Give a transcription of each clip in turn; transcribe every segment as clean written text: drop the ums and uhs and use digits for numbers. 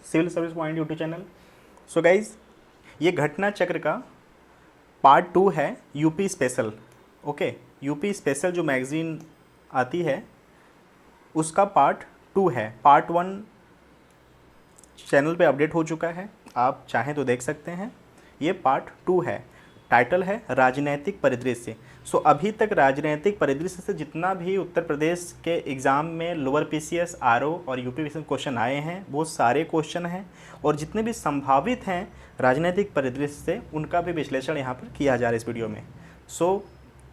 Civil service point YouTube channel. So guys, ये घटना चक्र का पार्ट 2 है, UP special. Okay, UP special जो मैगज़ीन आती है उसका पार्ट 2 है। पार्ट 1 चैनल पे अपडेट हो चुका है, आप चाहें तो देख सकते हैं। ये पार्ट 2 है, टाइटल है राजनैतिक परिदृश्य। सो अभी तक राजनैतिक परिदृश्य से जितना भी उत्तर प्रदेश के एग्ज़ाम में लोअर पीसीएस, आरओ और यूपी विषय क्वेश्चन आए हैं वो सारे क्वेश्चन हैं, और जितने भी संभावित हैं राजनैतिक परिदृश्य से उनका भी विश्लेषण यहाँ पर किया जा रहा है इस वीडियो में। सो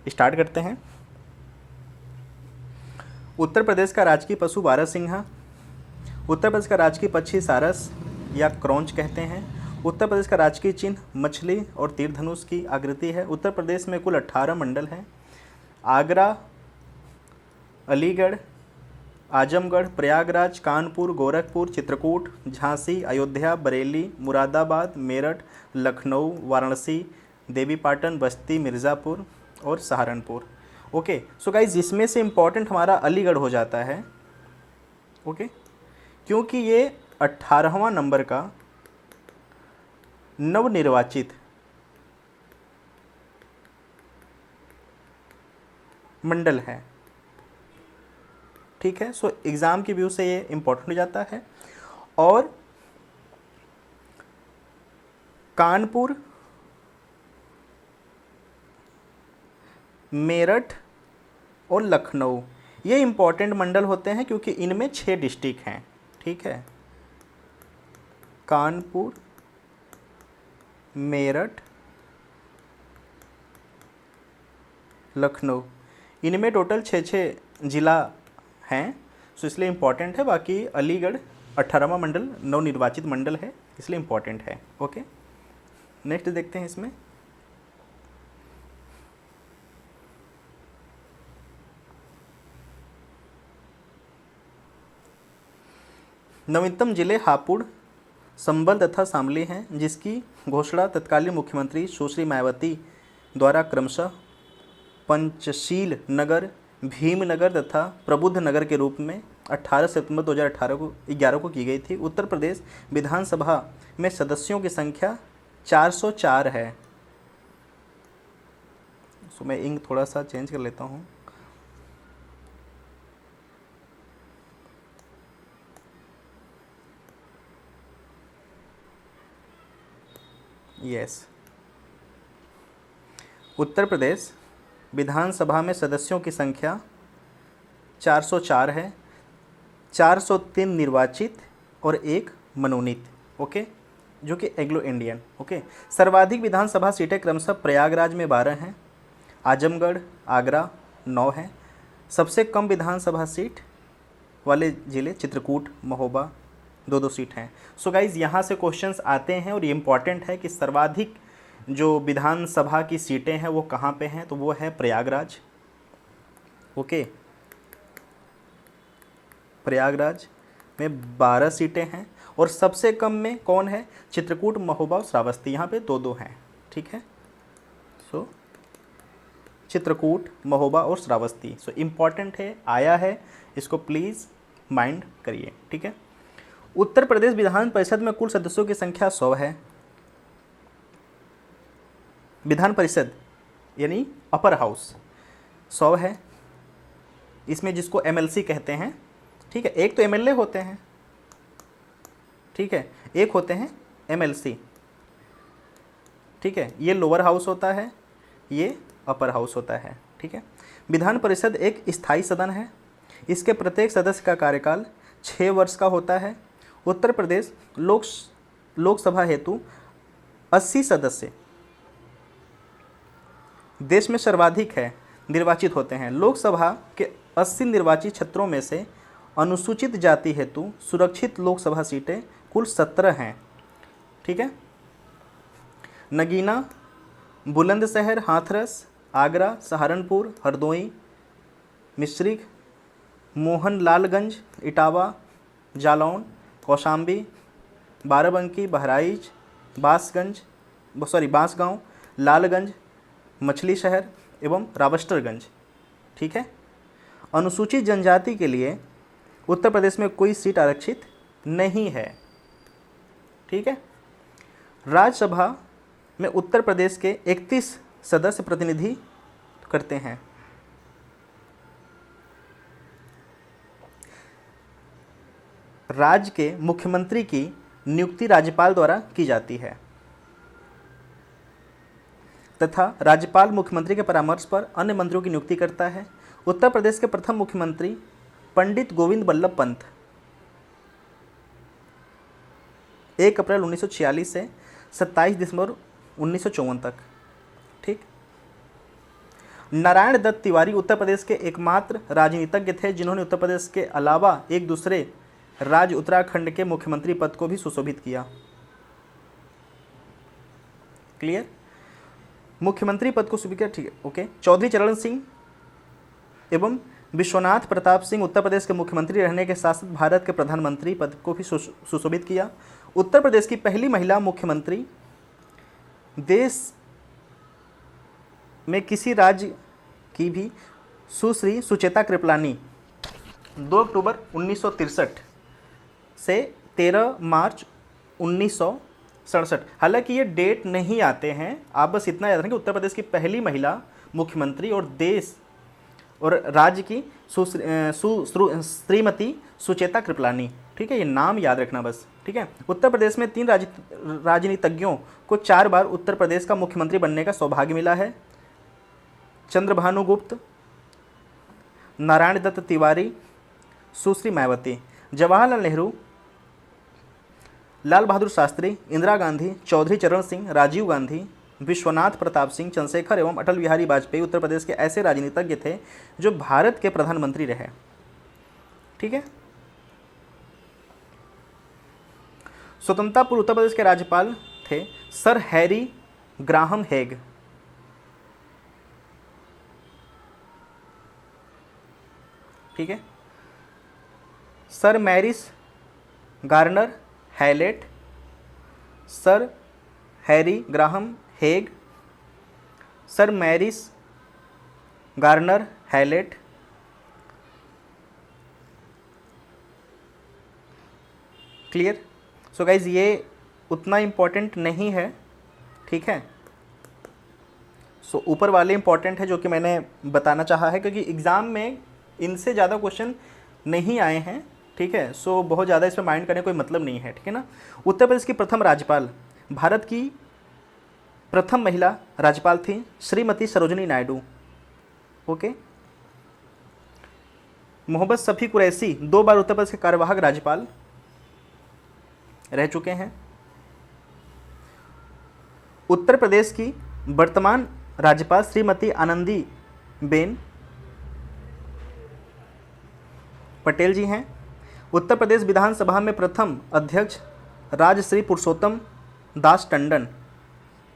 स्टार्ट करते हैं। उत्तर प्रदेश का राजकीय पशु बारहसिंहा। उत्तर प्रदेश का राजकीय पक्षी सारस या क्रौंच कहते हैं। उत्तर प्रदेश का राजकीय चिन्ह मछली और तीरधनुष की आकृति है। उत्तर प्रदेश में कुल 18 मंडल हैं। आगरा, अलीगढ़, आजमगढ़, प्रयागराज, कानपुर, गोरखपुर, चित्रकूट, झांसी, अयोध्या, बरेली, मुरादाबाद, मेरठ, लखनऊ, वाराणसी, देवीपाटन, बस्ती, मिर्ज़ापुर और सहारनपुर। ओके, सो गाइज इसमें से इम्पॉर्टेंट हमारा अलीगढ़ हो जाता है। ओके, क्योंकि ये 18वां नंबर का नवनिर्वाचित मंडल है। ठीक है, सो एग्ज़ाम के व्यू से ये इम्पोर्टेंट हो जाता है। और कानपुर, मेरठ और लखनऊ ये इम्पॉर्टेंट मंडल होते हैं क्योंकि इनमें 6 डिस्ट्रिक्ट हैं। ठीक है, कानपुर, मेरठ, लखनऊ, इनमें टोटल 6 ज़िला हैं, सो इसलिए इम्पॉर्टेंट है। बाकी अलीगढ़ 18वां मंडल नवनिर्वाचित मंडल है, इसलिए इम्पॉर्टेंट है। ओके, नेक्स्ट देखते हैं इसमें। नवीनतम जिले हापुड़, संबल तथा शामली हैं, जिसकी घोषणा तत्कालीन मुख्यमंत्री सुश्री मायावती द्वारा क्रमशः पंचशील नगर, भीमनगर तथा प्रबुद्ध नगर के रूप में 18 सितंबर 2011 को की गई थी। उत्तर प्रदेश विधानसभा में सदस्यों की संख्या 404 है। सो मैं इंक थोड़ा सा चेंज कर लेता हूँ। यस, उत्तर प्रदेश विधानसभा में सदस्यों की संख्या 404 है, 403 निर्वाचित और 1 मनोनीत। ओके, जो कि एंग्लो इंडियन। ओके, सर्वाधिक विधानसभा सीटें क्रमशः प्रयागराज में 12 हैं, आजमगढ़, आगरा 9 हैं। सबसे कम विधानसभा सीट वाले ज़िले चित्रकूट, महोबा 2-2 सीट हैं। सो गाइज़ यहाँ से क्वेश्चंस आते हैं और ये इम्पॉर्टेंट है कि सर्वाधिक जो विधानसभा की सीटें हैं वो कहाँ पे हैं, तो वो है प्रयागराज। ओके, प्रयागराज में 12 सीटें हैं, और सबसे कम में कौन है, चित्रकूट, महोबा और श्रावस्ती, यहाँ पे 2-2 हैं। ठीक है, सो चित्रकूट, महोबा और श्रावस्ती, सो इम्पॉर्टेंट है, आया है, इसको प्लीज़ माइंड करिए। ठीक है, उत्तर प्रदेश विधान परिषद में कुल सदस्यों की संख्या 100 है। विधान परिषद यानी अपर हाउस 100 है, इसमें जिसको एमएलसी कहते हैं। ठीक है, एक तो एमएलए होते हैं, ठीक है, एक होते हैं एमएलसी। ठीक है, ये लोअर हाउस होता है, ये अपर हाउस होता है। ठीक है, विधान परिषद एक स्थायी सदन है, इसके प्रत्येक सदस्य का कार्यकाल 6 वर्ष का होता है। उत्तर प्रदेश लोकसभा हेतु 80 सदस्य देश में सर्वाधिक है निर्वाचित होते हैं। लोकसभा के 80 निर्वाचित क्षेत्रों में से अनुसूचित जाति हेतु सुरक्षित लोकसभा सीटें कुल 17 हैं। ठीक है, नगीना, बुलंदशहर, हाथरस, आगरा, सहारनपुर, हरदोई, मिश्रिख, मोहनलालगंज, इटावा, जालौन, कौशाम्बी, बाराबंकी, बहराइच, बांसगांव, लालगंज, मछली शहर एवं रावस्टरगंज। ठीक है, अनुसूचित जनजाति के लिए उत्तर प्रदेश में कोई सीट आरक्षित नहीं है। ठीक है। राज्यसभा में उत्तर प्रदेश के 31 सदस्य प्रतिनिधि करते हैं। राज्य के मुख्यमंत्री की नियुक्ति राज्यपाल द्वारा की जाती है तथा राज्यपाल मुख्यमंत्री के परामर्श पर अन्य मंत्रियों की नियुक्ति करता है। उत्तर प्रदेश के प्रथम मुख्यमंत्री पंडित गोविंद बल्लभ पंत 1 अप्रैल 1946 से 27 दिसंबर 1954 तक। ठीक। नारायण दत्त तिवारी उत्तर प्रदेश के एकमात्र राजनीतिज्ञ थे जिन्होंने उत्तर प्रदेश के अलावा एक दूसरे राज्य उत्तराखंड के मुख्यमंत्री पद को भी सुशोभित किया। क्लियर। मुख्यमंत्री पद को स्वीकार, ठीक है, ओके। चौधरी चरण सिंह एवं विश्वनाथ प्रताप सिंह उत्तर प्रदेश के मुख्यमंत्री रहने के साथ साथ भारत के प्रधानमंत्री पद को भी सुशोभित किया। उत्तर प्रदेश की पहली महिला मुख्यमंत्री देश में किसी राज्य की भी सुश्री सुचेता कृपलानी 2 अक्टूबर 1963 से 13 मार्च 1967। हालांकि ये डेट नहीं आते हैं, आप बस इतना याद रखें कि उत्तर प्रदेश की पहली महिला मुख्यमंत्री और देश और राज्य की श्रीमती सुचेता कृपलानी। ठीक है, ये नाम याद रखना बस। ठीक है। उत्तर प्रदेश में 3 राजनीतिज्ञों को 4 बार उत्तर प्रदेश का मुख्यमंत्री बनने का सौभाग्य मिला है। चंद्रभानु गुप्त, नारायण दत्त तिवारी, सुश्री मायावती। जवाहरलाल नेहरू, लाल बहादुर शास्त्री, इंदिरा गांधी, चौधरी चरण सिंह, राजीव गांधी, विश्वनाथ प्रताप सिंह, चंद्रशेखर एवं अटल बिहारी वाजपेयी उत्तर प्रदेश के ऐसे राजनीतिज्ञ थे जो भारत के प्रधानमंत्री रहे। ठीक है। स्वतंत्रता पूर्व उत्तर प्रदेश के राज्यपाल थे सर हैरी ग्राहम हेग। ठीक है। Sir Maurice Garnier Hallett, sir Harry Graham Haig, sir Maurice Garnier Hallett, clear. So guys ये उतना इम्पॉर्टेंट नहीं है। ठीक है। सो ऊपर वाले इम्पॉर्टेंट है जो कि मैंने बताना चाहा है, क्योंकि एग्ज़ाम में इनसे ज़्यादा क्वेश्चन नहीं आए हैं। ठीक है। सो बहुत ज़्यादा इस पर माइंड करने कोई मतलब नहीं है। ठीक है ना। उत्तर प्रदेश की प्रथम राज्यपाल, भारत की प्रथम महिला राज्यपाल थी श्रीमती सरोजिनी नायडू। ओके। मोहम्मद शफी कुरैशी 2 बार उत्तर प्रदेश के कार्यवाहक राज्यपाल रह चुके हैं। उत्तर प्रदेश की वर्तमान राज्यपाल श्रीमती आनंदी बेन पटेल जी हैं। उत्तर प्रदेश विधानसभा में प्रथम अध्यक्ष राजश्री पुरुषोत्तम दास टंडन।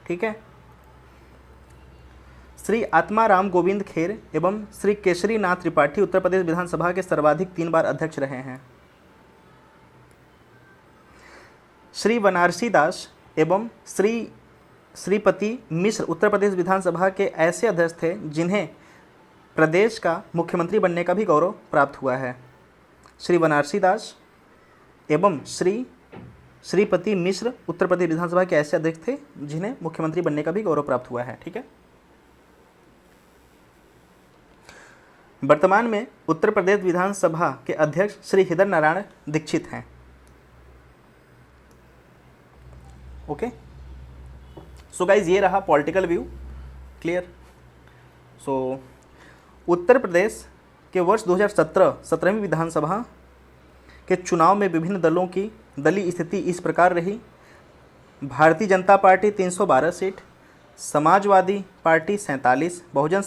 ठीक है। श्री आत्माराम गोविंद खेर एवं श्री केसरी नाथ त्रिपाठी उत्तर प्रदेश विधानसभा के सर्वाधिक 3 बार अध्यक्ष रहे हैं। श्री बनारसी दास एवं श्रीपति मिश्र उत्तर प्रदेश विधानसभा के ऐसे अध्यक्ष थे जिन्हें प्रदेश का मुख्यमंत्री बनने का भी गौरव प्राप्त हुआ है। श्री बनारसी दास एवं श्रीपति मिश्र उत्तर प्रदेश विधानसभा के ऐसे अध्यक्ष थे जिन्हें मुख्यमंत्री बनने का भी गौरव प्राप्त हुआ है। ठीक है। वर्तमान में उत्तर प्रदेश विधानसभा के अध्यक्ष श्री हृदय नारायण दीक्षित हैं। ओके। सो गाइज ये रहा पॉलिटिकल व्यू। क्लियर। सो उत्तर प्रदेश के वर्ष 2017 17वीं विधानसभा के चुनाव में विभिन्न दलों की दलीय स्थिति इस प्रकार रही। Bharatiya Janata party 312 seat, Samajwadi party 47, Bahujan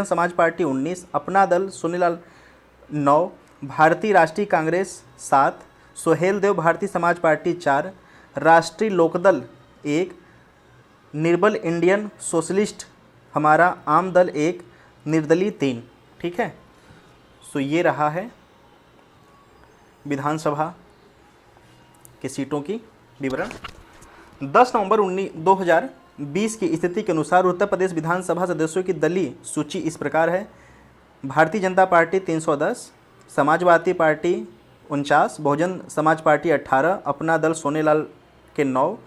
Samaj party 19, अपना दल सुनीलाल 9, भारतीय राष्ट्रीय कांग्रेस 7, सोहेल देव भारतीय समाज पार्टी 4, राष्ट्रीय लोकदल 1, निर्बल इंडियन सोशलिस्ट हमारा आम दल 1, निर्दलीय 3। ठीक है। सो ये रहा है विधानसभा के सीटों की विवरण। 10 नवंबर 2020 की स्थिति के अनुसार उत्तर प्रदेश विधानसभा सदस्यों की दलीय सूची इस प्रकार है। Bharatiya Janata party 310, Samajwadi party 49, Bahujan Samaj party 18, अपना दल सोनेलाल के 9,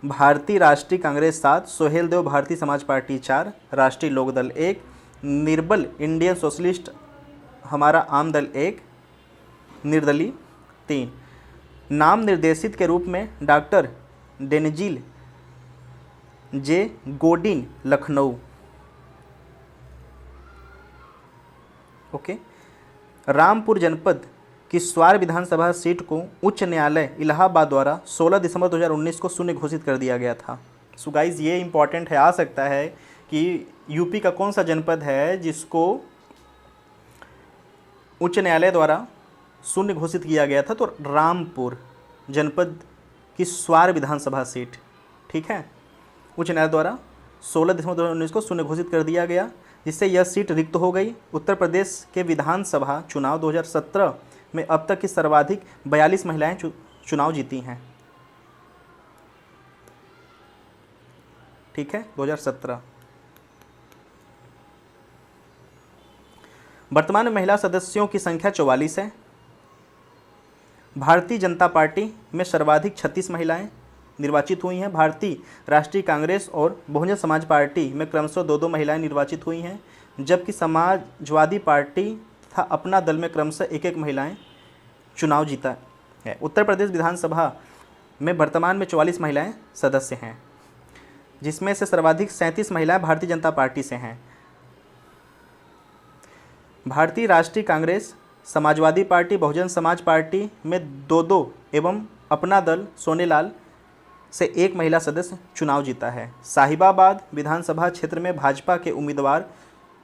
भारतीय राष्ट्रीय कांग्रेस 7, सोहेल देव भारतीय समाज पार्टी 4, राष्ट्रीय लोकदल 1, निर्बल इंडियन सोशलिस्ट हमारा आम दल 1, निर्दलीय 3। नाम निर्देशित के रूप में डॉक्टर डेनजील जे गोडिन लखनऊ। ओके। रामपुर जनपद की स्वार विधानसभा सीट को उच्च न्यायालय इलाहाबाद द्वारा 16 दिसंबर 2019 को शून्य घोषित कर दिया गया था। सो गाइज ये इंपॉर्टेंट है, आ सकता है कि यूपी का कौन सा जनपद है जिसको उच्च न्यायालय द्वारा शून्य घोषित किया गया था, तो रामपुर जनपद की स्वार विधानसभा सीट, ठीक है, उच्च न्यायालय द्वारा 16 दिसंबर 2019 को शून्य घोषित कर दिया गया, जिससे यह सीट रिक्त हो गई। उत्तर प्रदेश के विधानसभा चुनाव 2017 में अब तक की सर्वाधिक 42 महिलाएं चुनाव जीती हैं, ठीक है, 2017। वर्तमान में महिला सदस्यों की संख्या 44 है। भारतीय जनता पार्टी में सर्वाधिक 36 महिलाएं निर्वाचित हुई हैं। भारतीय राष्ट्रीय कांग्रेस और बहुजन समाज पार्टी में क्रमशः 2-2 महिलाएं निर्वाचित हुई हैं, जबकि समाजवादी पार्टी तथा अपना दल में क्रमशः 1-1 महिलाएं चुनाव जीता है। उत्तर प्रदेश विधानसभा में वर्तमान में 44 महिलाएं सदस्य हैं, जिसमें से सर्वाधिक 37 महिलाएं भारतीय जनता पार्टी से हैं। भारतीय राष्ट्रीय कांग्रेस, समाजवादी पार्टी, बहुजन समाज पार्टी में 2-2 एवं अपना दल सोनेलाल से 1 महिला सदस्य चुनाव जीता है। साहिबाबाद विधानसभा क्षेत्र में भाजपा के उम्मीदवार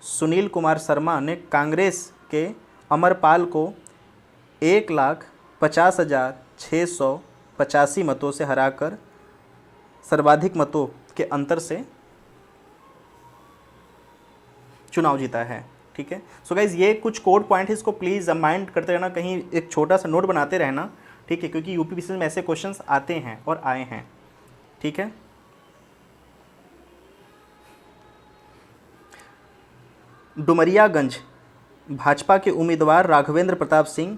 सुनील कुमार शर्मा ने कांग्रेस के अमरपाल को 1,50,685 मतों से हराकर सर्वाधिक मतों के अंतर से चुनाव जीता है, ठीक है। सो गाइज ये कुछ कोड पॉइंट है, इसको प्लीज़ माइंड करते रहना, कहीं एक छोटा सा नोट बनाते रहना, ठीक है, क्योंकि यूपी पीसीएस में ऐसे क्वेश्चंस आते हैं और आए हैं, ठीक है। डुमरियागंज भाजपा के उम्मीदवार राघवेंद्र प्रताप सिंह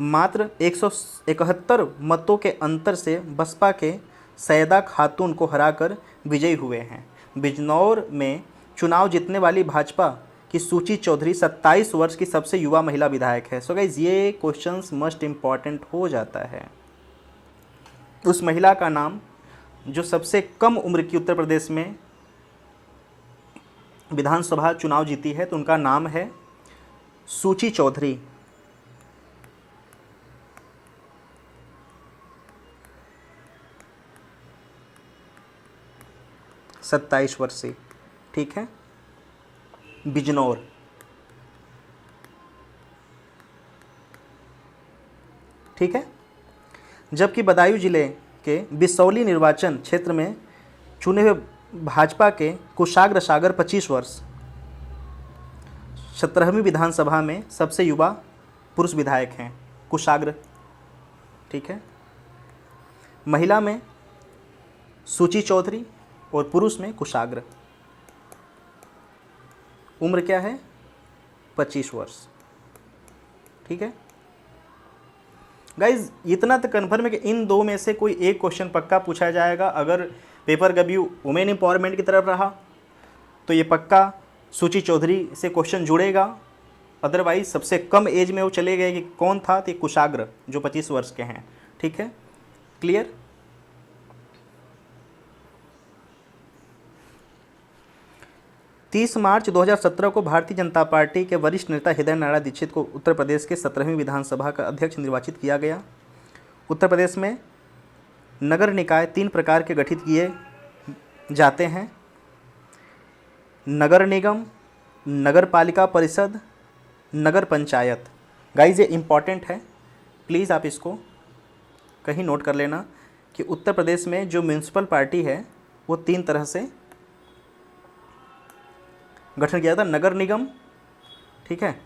मात्र 171 मतों के अंतर से बसपा के सैयदा खातून को हराकर विजयी हुए हैं। बिजनौर में चुनाव जीतने वाली भाजपा की सूची चौधरी 27 वर्ष की सबसे युवा महिला विधायक है। सो गाइज ये क्वेश्चंस मस्ट इम्पॉर्टेंट हो जाता है। उस महिला का नाम जो सबसे कम उम्र की उत्तर प्रदेश में विधानसभा चुनाव जीती है, तो उनका नाम है सूची चौधरी। सत्ताईस वर्षीय, ठीक है, बिजनौर, ठीक है। जबकि बदायूं जिले के बिसौली निर्वाचन क्षेत्र में चुने हुए भाजपा के कुशाग्र सागर 25 वर्ष 17वीं विधानसभा में सबसे युवा पुरुष विधायक हैं, कुशाग्र, ठीक है। महिला में सूची चौधरी और पुरुष में कुशाग्र। उम्र क्या है? 25 वर्ष, ठीक है। गाइज इतना तो कन्फर्म है कि इन दो में से कोई एक क्वेश्चन पक्का पूछा जाएगा। अगर पेपर कभी वुमेन एम्पावरमेंट की तरफ रहा तो ये पक्का सूची चौधरी से क्वेश्चन जुड़ेगा, अदरवाइज सबसे कम एज में वो चले गए कि कौन था, तो कुशाग्र जो 25 वर्ष के हैं, ठीक है, क्लियर। तीस मार्च 2017 को भारतीय जनता पार्टी के वरिष्ठ नेता हृदय नारायण दीक्षित को उत्तर प्रदेश के 17वीं विधानसभा का अध्यक्ष निर्वाचित किया गया। उत्तर प्रदेश में नगर निकाय 3 प्रकार के गठित किए जाते हैं: नगर निगम, नगर पालिका परिषद, नगर पंचायत। गाइज ये इम्पॉर्टेंट है, प्लीज़ आप इसको कहीं नोट कर लेना कि उत्तर प्रदेश में जो म्यूनसिपल पार्टी है वो 3 तरह से गठन किया था। नगर निगम, ठीक है,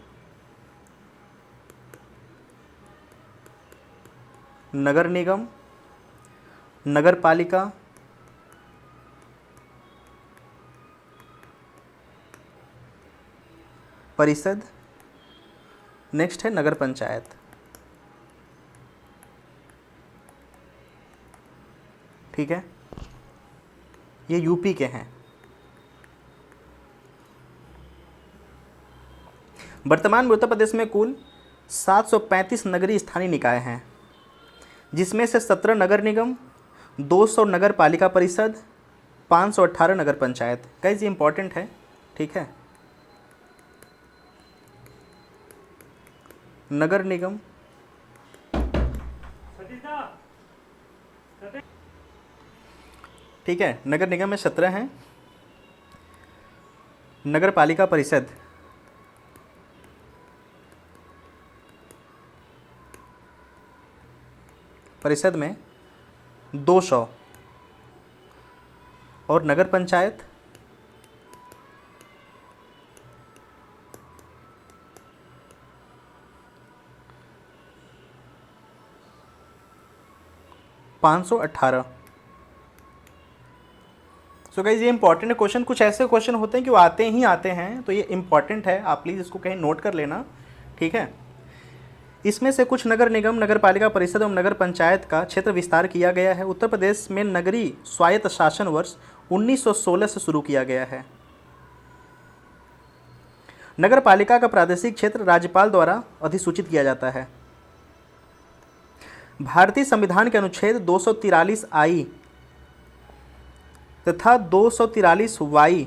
नगर निगम, नगर पालिका, परिषद, नेक्स्ट है नगर पंचायत। ठीक है, ये यूपी के हैं। वर्तमान में उत्तर प्रदेश में कुल 735 नगरीय स्थानीय निकाय हैं, जिसमें से 17 नगर निगम, 200 नगर पालिका परिषद, 518 नगर पंचायत। गाइस ये इंपॉर्टेंट है, ठीक है। नगर निगम, ठीक है, नगर निगम में 17 हैं, नगर पालिका परिषद में 200 और नगर पंचायत 518। सो गाइस ये इंपॉर्टेंट क्वेश्चन, कुछ ऐसे क्वेश्चन होते हैं कि वो आते ही आते हैं, तो ये इंपॉर्टेंट है, आप प्लीज़ इसको कहीं नोट कर लेना, ठीक है। इसमें से कुछ नगर निगम, नगर पालिका परिषद एवं नगर पंचायत का क्षेत्र विस्तार किया गया है। उत्तर प्रदेश में नगरीय स्वायत्त शासन वर्ष 1916 से शुरू किया गया है। नगर पालिका का प्रादेशिक क्षेत्र राज्यपाल द्वारा अधिसूचित किया जाता है। भारतीय संविधान के अनुच्छेद 243 आई तथा 243 वाई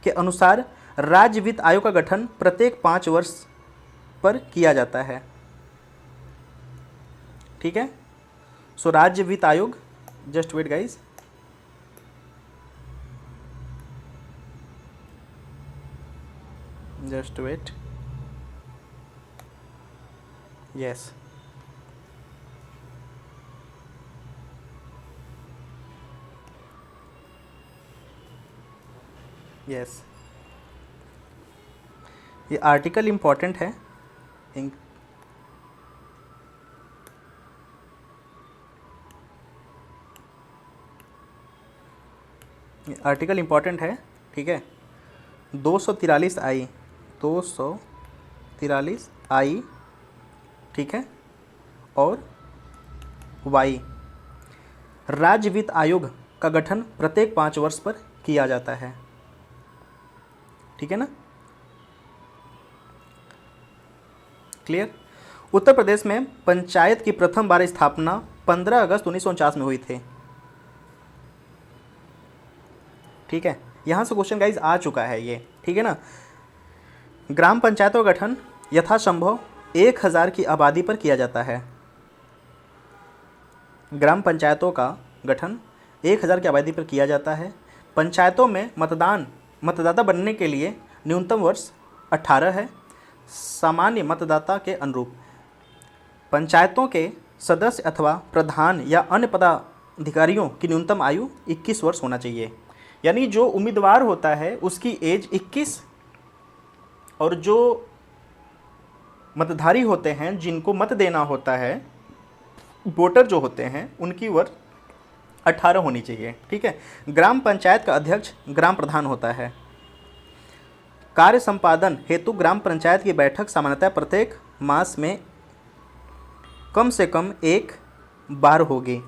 के अनुसार राज्य वित्त आयोग का गठन प्रत्येक 5 वर्ष पर किया जाता है, ठीक है। सो राज्य वित्त आयोग, just wait guys, just wait, yes, yes, ये आर्टिकल इम्पॉर्टेंट है। आर्टिकल इम्पॉर्टेंट है, ठीक है। 243 आई, 243 आई, ठीक है, और वाई, राज्य वित्त आयोग का गठन प्रत्येक 5 वर्ष पर किया जाता है, ठीक है ना, क्लियर। उत्तर प्रदेश में पंचायत की प्रथम बार स्थापना 15 अगस्त 1949 में हुई थी, ठीक है। यहाँ से क्वेश्चन गाइज आ चुका है ये, ठीक है ना। ग्राम पंचायतों का गठन यथासंभव 1000 की आबादी पर किया जाता है। ग्राम पंचायतों का गठन 1000 की आबादी पर किया जाता है। पंचायतों में मतदाता बनने के लिए न्यूनतम वर्ष 18 है, सामान्य मतदाता के अनुरूप। पंचायतों के सदस्य अथवा प्रधान या अन्य पदाधिकारियों की न्यूनतम आयु 21 वर्ष होना चाहिए। यानी जो उम्मीदवार होता है उसकी एज 21, और जो मतधारी होते हैं, जिनको मत देना होता है, वोटर जो होते हैं, उनकी वर्ष 18 होनी चाहिए, ठीक है। ग्राम पंचायत का अध्यक्ष ग्राम प्रधान होता है। कार्य संपादन हेतु ग्राम पंचायत की बैठक सामान्यतः प्रत्येक मास में कम से कम 1 बार होगी,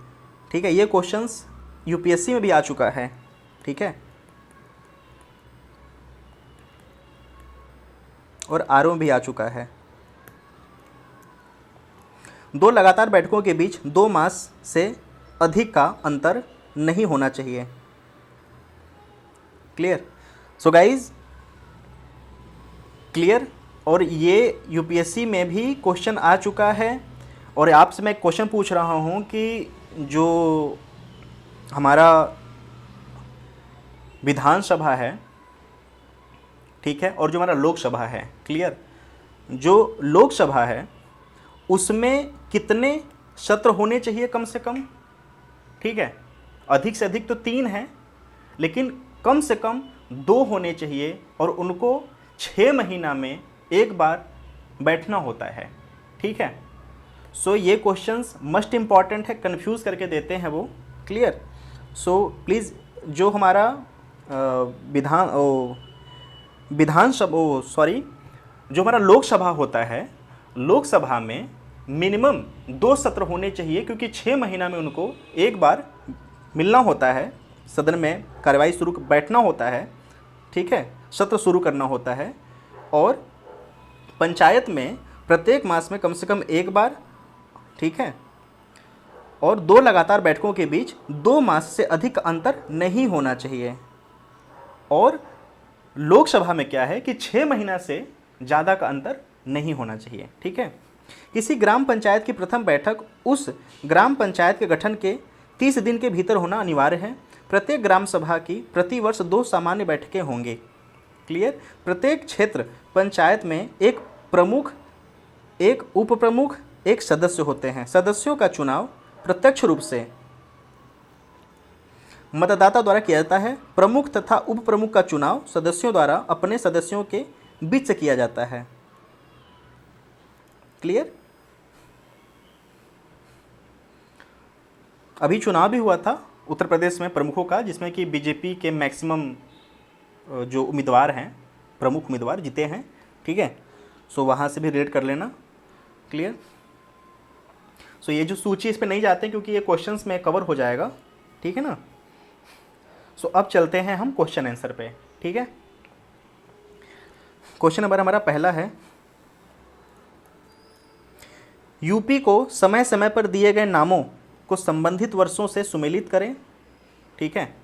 ठीक है। ये क्वेश्चंस यूपीएससी में भी आ चुका है, ठीक है, और आरओ में भी आ चुका है। 2 लगातार बैठकों के बीच 2 मास से अधिक का अंतर नहीं होना चाहिए, क्लियर। So guys clear. और ये यूपीएससी में भी क्वेश्चन आ चुका है, और आपसे मैं क्वेश्चन पूछ रहा हूँ कि जो हमारा विधानसभा है, ठीक है, और जो हमारा लोकसभा है, क्लियर, जो लोकसभा है उसमें कितने सत्र होने चाहिए कम से कम, ठीक है। अधिक से अधिक तो 3 हैं, लेकिन कम से कम 2 होने चाहिए, और उनको 6 महीना में एक बार बैठना होता है, ठीक है। सो ये क्वेश्चंस मस्ट इम्पॉर्टेंट है, कंफ्यूज करके देते हैं वो, क्लियर। सो प्लीज़ जो हमारा जो हमारा लोकसभा होता है, लोकसभा में मिनिमम 2 सत्र होने चाहिए, क्योंकि 6 महीना में उनको एक बार मिलना होता है, सदन में कार्रवाई शुरू बैठना होता है, ठीक है, सत्र शुरू करना होता है। और पंचायत में प्रत्येक मास में कम से कम एक बार, ठीक है, और 2 लगातार बैठकों के बीच 2 मास से अधिक अंतर नहीं होना चाहिए। और लोकसभा में क्या है कि 6 महीना से ज़्यादा का अंतर नहीं होना चाहिए, ठीक है। किसी ग्राम पंचायत की प्रथम बैठक उस ग्राम पंचायत के गठन के 30 दिन के भीतर होना अनिवार्य है। प्रत्येक ग्राम सभा की प्रतिवर्ष 2 सामान्य बैठकें होंगी। क्लियर। प्रत्येक क्षेत्र पंचायत में एक प्रमुख, एक उप प्रमुख, एक सदस्य होते हैं। सदस्यों का चुनाव प्रत्यक्ष रूप से मतदाता द्वारा किया जाता है। प्रमुख तथा उप प्रमुख का चुनाव सदस्यों द्वारा अपने सदस्यों के बीच से किया जाता है। क्लियर। अभी चुनाव भी हुआ था उत्तर प्रदेश में प्रमुखों का, जिसमें कि बीजेपी के मैक्सिमम जो उम्मीदवार हैं, प्रमुख उम्मीदवार जीते हैं, ठीक है। सो वहाँ से भी रेड कर लेना। क्लियर। सो ये जो सूची इस पे नहीं जाते क्योंकि ये क्वेश्चंस में कवर हो जाएगा, ठीक है ना। सो अब चलते हैं हम क्वेश्चन आंसर पे, ठीक है। क्वेश्चन नंबर हमारा पहला है, यूपी को समय समय पर दिए गए नामों को संबंधित वर्षों से सुमेलित करें, ठीक है।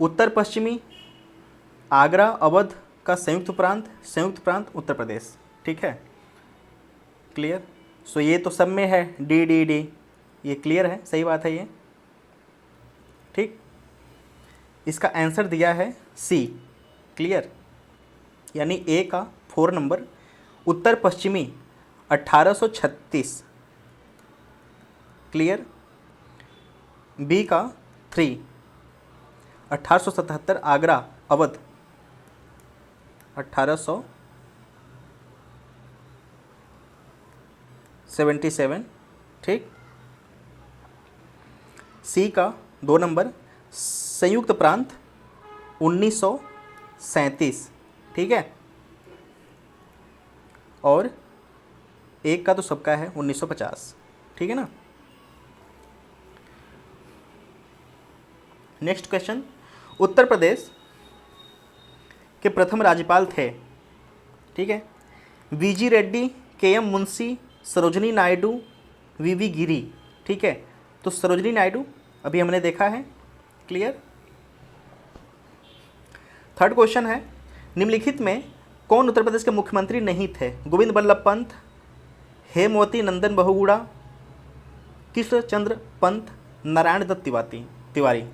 उत्तर पश्चिमी, आगरा, अवध का संयुक्त प्रांत उत्तर प्रदेश, ठीक है। क्लियर। सो ये तो सब में है, डी डी डी, ये क्लियर है, सही बात है ये, ठीक। इसका आंसर दिया है सी। क्लियर। यानी ए का 4 नंबर उत्तर पश्चिमी 1836। क्लियर। बी का 3 1877 आगरा अवध 1877, ठीक। सी का 2 नंबर संयुक्त प्रांत 1937, ठीक है। और एक का तो सबका है 1950, ठीक है ना। नेक्स्ट क्वेश्चन, उत्तर प्रदेश के प्रथम राज्यपाल थे, ठीक है, वीजी रेड्डी, केएम मुंशी, सरोजनी नायडू, वीवी गिरी, ठीक है। तो सरोजनी नायडू अभी हमने देखा है। क्लियर। थर्ड क्वेश्चन है, निम्नलिखित में कौन उत्तर प्रदेश के मुख्यमंत्री नहीं थे? गोविंद बल्लभ पंत, हेमवती नंदन बहुगुणा, कृष्ण चंद्र पंत, नारायण दत्त तिवारी।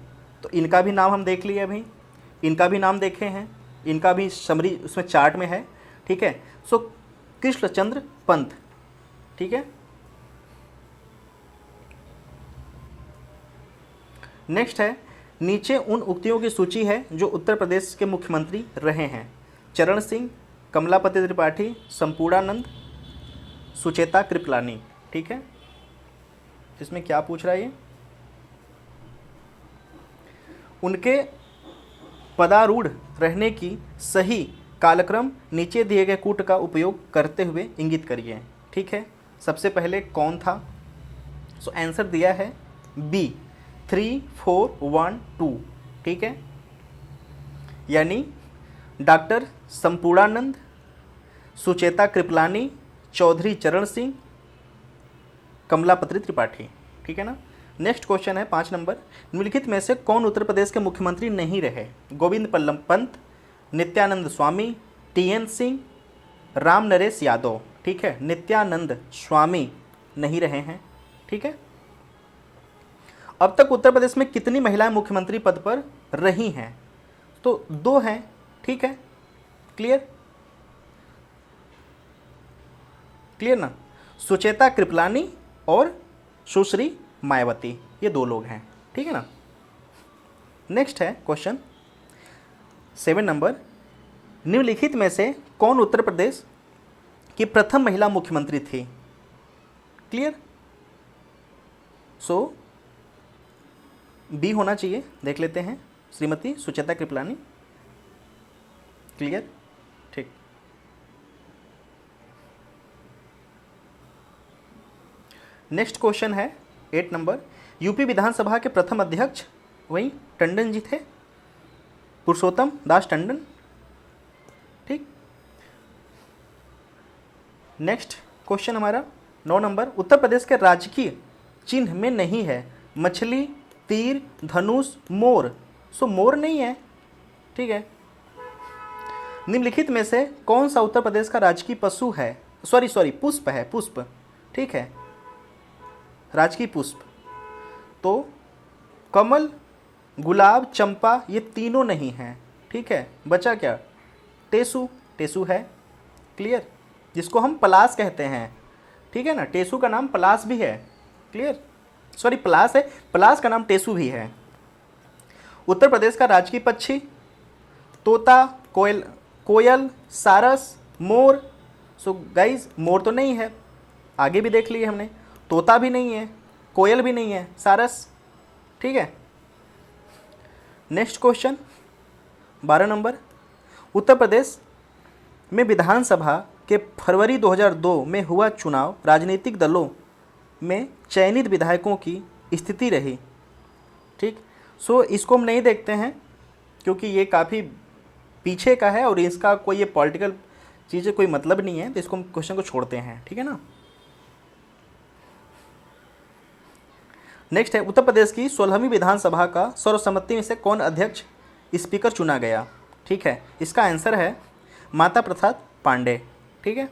तो इनका भी नाम हम देख लिए अभी, इनका भी नाम देखे हैं, इनका भी समरी उसमें चार्ट में है, ठीक है। सो कृष्णचंद्र पंत, ठीक है। नेक्स्ट है, नीचे उन उक्तियों की सूची है जो उत्तर प्रदेश के मुख्यमंत्री रहे हैं। चरण सिंह, कमलापति त्रिपाठी, संपूर्णानंद, सुचेता कृपलानी, ठीक है। इसमें क्या पूछ रहा है ये? उनके पदारूढ़ रहने की सही कालक्रम नीचे दिए गए कूट का उपयोग करते हुए इंगित करिए, ठीक है। सबसे पहले कौन था? सो आंसर दिया है बी 3, 4, 1, 2, ठीक है। यानी डॉक्टर संपूर्णानंद, सुचेता कृपलानी, चौधरी चरण सिंह, कमलापति त्रिपाठी, ठीक है ना। नेक्स्ट क्वेश्चन है 5 नंबर, निम्नलिखित में से कौन उत्तर प्रदेश के मुख्यमंत्री नहीं रहे? गोविंद बल्लभ पंत, नित्यानंद स्वामी, टीएन सिंह, राम नरेश यादव, ठीक है। नित्यानंद स्वामी नहीं रहे हैं, ठीक है। अब तक उत्तर प्रदेश में कितनी महिलाएं मुख्यमंत्री पद पर रही हैं? तो 2 हैं, ठीक है। क्लियर। क्लियर ना। सुचेता कृपलानी और सुश्री मायावती, ये 2 लोग हैं, ठीक है ना। नेक्स्ट है क्वेश्चन 7 नंबर, निम्नलिखित में से कौन उत्तर प्रदेश की प्रथम महिला मुख्यमंत्री थी? क्लियर। सो बी होना चाहिए, देख लेते हैं, श्रीमती सुचेता कृपलानी। क्लियर, ठीक। नेक्स्ट क्वेश्चन है 8 नंबर, यूपी विधानसभा के प्रथम अध्यक्ष वही टंडन जी थे, पुरुषोत्तम दास टंडन। ठीक। नेक्स्ट क्वेश्चन हमारा 9 नंबर, उत्तर प्रदेश के राजकीय चिन्ह में नहीं है मछली, तीर, धनुष, मोर। सो मोर नहीं है। ठीक है। निम्नलिखित में से कौन सा उत्तर प्रदेश का राजकीय पशु है, सॉरी पुष्प है, पुष्प। ठीक है, राजकीय पुष्प। तो कमल, गुलाब, चंपा ये तीनों नहीं हैं। ठीक है, बचा क्या, टेसू। टेसू है। क्लियर, जिसको हम पलास कहते हैं। ठीक है ना, टेसू का नाम पलास भी है। क्लियर, सॉरी पलास है, पलास का नाम टेसू भी है। उत्तर प्रदेश का राजकीय पक्षी तोता, कोयल, सारस, मोर। सो गाइज मोर तो नहीं है, आगे भी देख लिए हमने, तोता भी नहीं है, कोयल भी नहीं है, सारस। ठीक है। Next question 12 number, Uttar Pradesh में विधानसभा के फरवरी 2002 में हुआ चुनाव राजनीतिक दलों में चयनित विधायकों की स्थिति रही। ठीक। सो इसको हम नहीं देखते हैं क्योंकि ये काफ़ी पीछे का है और इसका कोई ये पॉलिटिकल चीज़ें कोई मतलब नहीं है, तो इसको हम क्वेश्चन को छोड़ते हैं। ठीक है ना। नेक्स्ट है, उत्तर प्रदेश की 16वीं विधानसभा का सर्वसम्मति से कौन अध्यक्ष स्पीकर चुना गया। ठीक है, इसका आंसर है माता प्रसाद पांडे। ठीक है,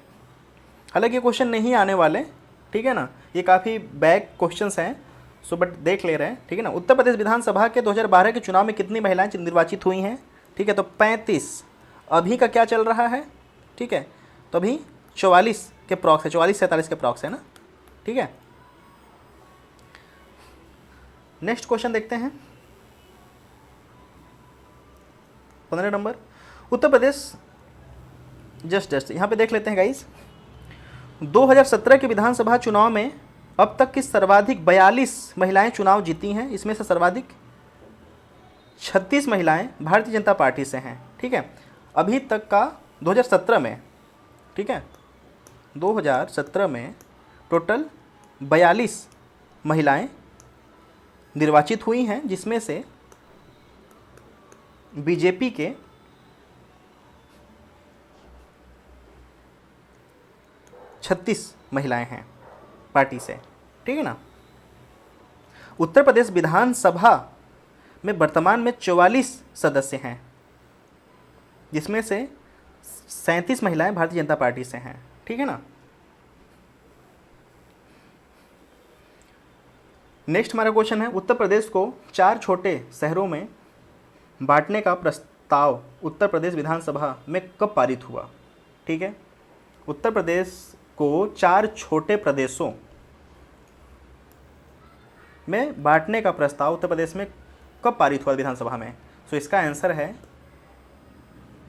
हालांकि ये क्वेश्चन नहीं आने वाले। ठीक है ना, ये काफ़ी बैक क्वेश्चंस हैं, सो बट देख ले रहे हैं। ठीक है ना। उत्तर प्रदेश विधानसभा के 2012 के चुनाव में कितनी महिलाएं निर्वाचित हुई हैं। ठीक है, तो 35। अभी का क्या चल रहा है। ठीक है, तो अभी 44 के प्रॉक्स है, 44-47 के प्रॉक्स है ना। ठीक है। नेक्स्ट क्वेश्चन देखते हैं 15 नंबर, उत्तर प्रदेश जस्ट यहाँ पे देख लेते हैं गाइस। 2017 के विधानसभा चुनाव में अब तक की सर्वाधिक 42 महिलाएं चुनाव जीती हैं। इसमें से सर्वाधिक 36 महिलाएं भारतीय जनता पार्टी से हैं। ठीक है, अभी तक का 2017 में, ठीक है, 2017 में टोटल 42 महिलाएं निर्वाचित हुई हैं, जिसमें से बीजेपी के 36 महिलाएं हैं पार्टी से। ठीक है ना। उत्तर प्रदेश विधानसभा में वर्तमान में 44 सदस्य हैं, जिसमें से 37 महिलाएं भारतीय जनता पार्टी से हैं। ठीक है ना। नेक्स्ट हमारा क्वेश्चन है, उत्तर प्रदेश को 4 छोटे शहरों में बांटने का प्रस्ताव उत्तर प्रदेश विधानसभा में कब पारित हुआ। ठीक है, उत्तर प्रदेश को 4 छोटे प्रदेशों में बांटने का प्रस्ताव उत्तर प्रदेश में कब पारित हुआ विधानसभा में। सो इसका आंसर है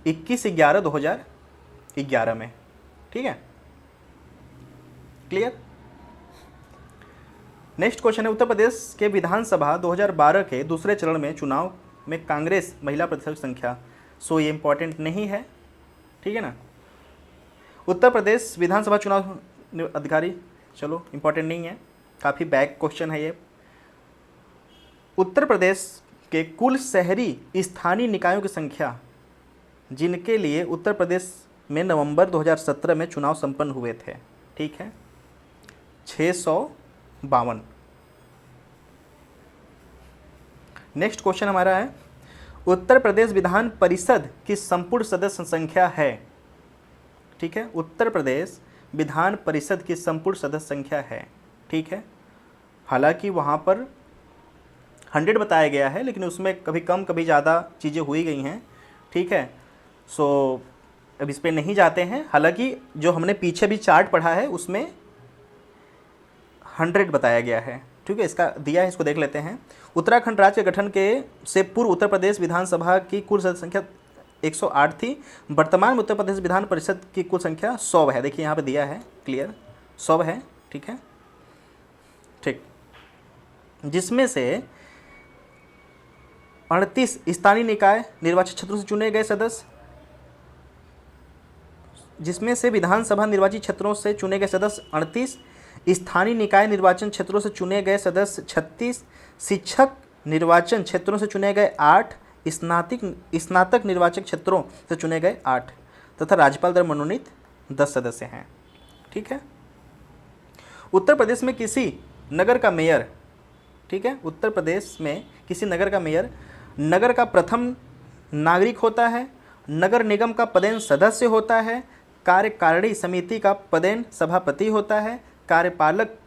21/11/2011 में। ठीक है, क्लियर। नेक्स्ट क्वेश्चन है, उत्तर प्रदेश के विधानसभा 2012 के दूसरे चरण में चुनाव में कांग्रेस महिला प्रतिशत संख्या। सो ये इंपॉर्टेंट नहीं है। ठीक है ना। उत्तर प्रदेश विधानसभा चुनाव अधिकारी, चलो इंपॉर्टेंट नहीं है, काफ़ी बैक क्वेश्चन है ये। उत्तर प्रदेश के कुल शहरी स्थानीय निकायों की संख्या जिनके लिए उत्तर प्रदेश में नवंबर 2017 में चुनाव संपन्न हुए थे। ठीक है, 652। नेक्स्ट क्वेश्चन हमारा है, उत्तर प्रदेश विधान परिषद की संपूर्ण सदस्य संख्या है। ठीक है, उत्तर प्रदेश विधान परिषद की संपूर्ण सदस्य संख्या है। ठीक है, हालांकि वहाँ पर 100 बताया गया है, लेकिन उसमें कभी कम कभी ज़्यादा चीज़ें हुई गई हैं। ठीक है, सो अब इस पर नहीं जाते हैं। हालांकि जो हमने पीछे भी चार्ट पढ़ा है उसमें 100 बताया गया है। ठीक है, इसका दिया है, इसको देख लेते हैं। उत्तराखंड राज्य के गठन के से पूर्व उत्तर प्रदेश विधानसभा की कुल सदस्य संख्या 108 थी। वर्तमान में उत्तर प्रदेश विधान परिषद की कुल संख्या 100 है। देखिए यहाँ पे दिया है, क्लियर, 100 है। ठीक है, ठीक, जिसमें से 38 स्थानीय निकाय निर्वाचित क्षेत्रों से चुने गए सदस्य, जिसमें से विधानसभा निर्वाचित क्षेत्रों से चुने गए सदस्य 38, स्थानीय निकाय निर्वाचन क्षेत्रों से चुने गए सदस्य 36, शिक्षक निर्वाचन क्षेत्रों से चुने गए 8, स्नातक निर्वाचन क्षेत्रों से चुने गए 8 तथा राज्यपाल द्वारा मनोनीत 10 सदस्य हैं। ठीक है। उत्तर प्रदेश में किसी नगर का मेयर, ठीक है, उत्तर प्रदेश में किसी नगर का मेयर नगर का प्रथम नागरिक होता है, नगर निगम का पदेन सदस्य होता है, कार्यकारिणी समिति का पदेन सभापति होता है, कार्यपालक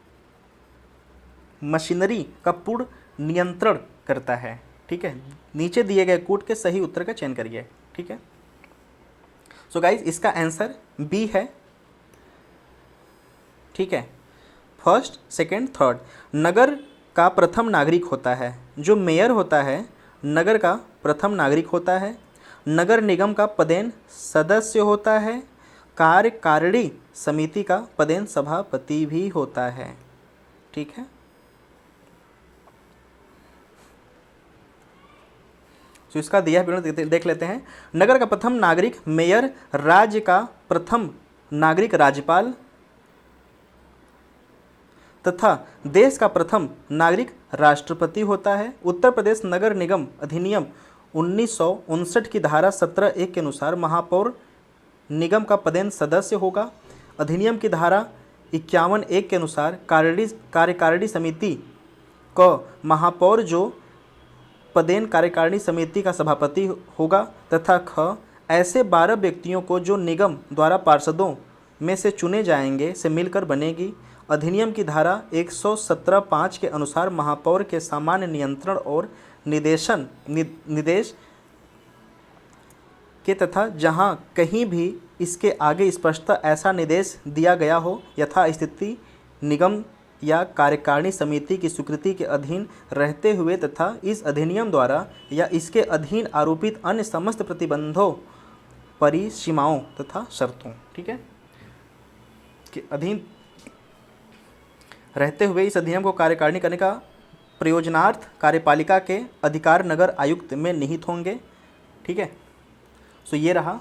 मशीनरी का पूर्ण नियंत्रण करता है। ठीक है। नीचे दिए गए कूट के सही उत्तर का चयन करिए। ठीक है। सो गाइज इसका आंसर बी है। ठीक है। First, second, third. नगर का प्रथम नागरिक होता है, जो मेयर होता है नगर का प्रथम नागरिक होता है, नगर निगम का पदेन सदस्य होता है, कार्यकारिणी समिति का पदेन सभापति भी होता है। ठीक है। तो इसका दिया विवरण देख लेते हैं। नगर का प्रथम नागरिक मेयर, राज्य का प्रथम नागरिक राज्यपाल तथा देश का प्रथम नागरिक राष्ट्रपति होता है। उत्तर प्रदेश नगर निगम अधिनियम 1959 की धारा 17(1) के अनुसार महापौर निगम का पदेन सदस्य होगा। अधिनियम की धारा 51(1) के अनुसार कार्यकारिणी समिति को महापौर जो पदेन कार्यकारिणी समिति का सभापति होगा तथा ख ऐसे 12 व्यक्तियों को जो निगम द्वारा पार्षदों में से चुने जाएंगे से मिलकर बनेगी। अधिनियम की धारा 117(5) के अनुसार महापौर के सामान्य नियंत्रण और निर्देश के तथा जहां कहीं भी इसके आगे स्पष्टतः ऐसा निर्देश दिया गया हो यथा स्थिति निगम या कार्यकारिणी समिति की स्वीकृति के अधीन रहते हुए तथा इस अधिनियम द्वारा या इसके अधीन आरोपित अन्य समस्त प्रतिबंधों, परिसीमाओं तथा शर्तों, ठीक है, के अधीन रहते हुए इस अधिनियम को कार्यकारिणी करने का प्रयोजनार्थ कार्यपालिका के अधिकार नगर आयुक्त में निहित होंगे। ठीक है। सो ये रहा।